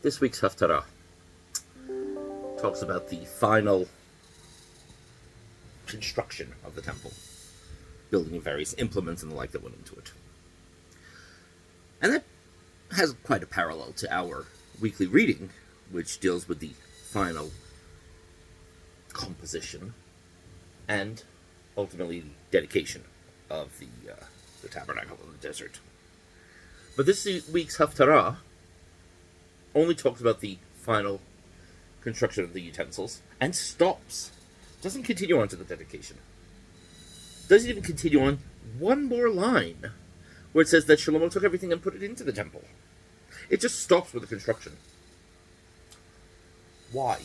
This week's Haftarah talks about the final construction of the temple, building various implements and the like that went into it. And that has quite a parallel to our weekly reading, which deals with the final composition and ultimately the dedication of the tabernacle in the desert. But this week's Haftarah only talks about the final construction of the utensils and stops. Doesn't continue on to the dedication. Doesn't even continue on one more line where it says that Shlomo took everything and put it into the temple. It just stops with the construction. Why?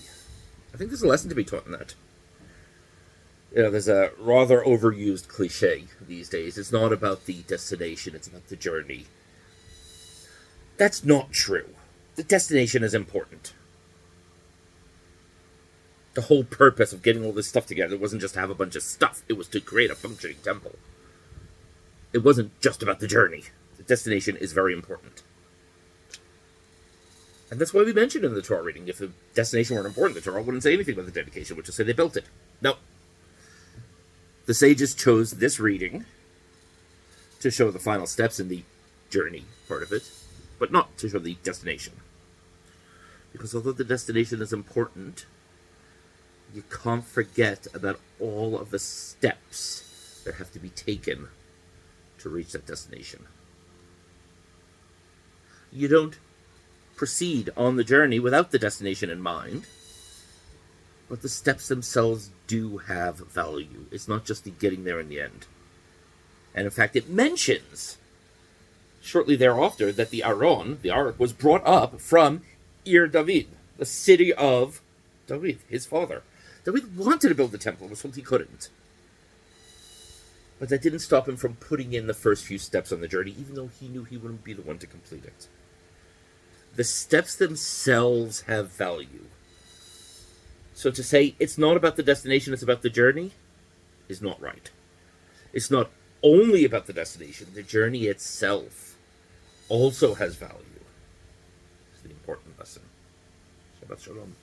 I think there's a lesson to be taught in that. You know, there's a rather overused cliche these days. It's not about the destination, it's about the journey. That's not true. The destination is important. The whole purpose of getting all this stuff together wasn't just to have a bunch of stuff. It was to create a functioning temple. It wasn't just about the journey. The destination is very important. And that's why we mentioned in the Torah reading, if the destination weren't important, the Torah wouldn't say anything about the dedication, which would say they built it. No. The sages chose this reading to show the final steps in the journey part of it, but not to show the destination. Because although the destination is important, you can't forget about all of the steps that have to be taken to reach that destination. You don't proceed on the journey without the destination in mind, but the steps themselves do have value. It's not just the getting there in the end. And in fact, it mentions shortly thereafter that the Aron, the Ark, was brought up from Ir David, the city of David, his father. David wanted to build the temple, was told he couldn't. But that didn't stop him from putting in the first few steps on the journey, even though he knew he wouldn't be the one to complete it. The steps themselves have value. So to say it's not about the destination, it's about the journey, is not right. It's not only about the destination. The journey itself also has value. It's the important lesson. Shabbat Shalom.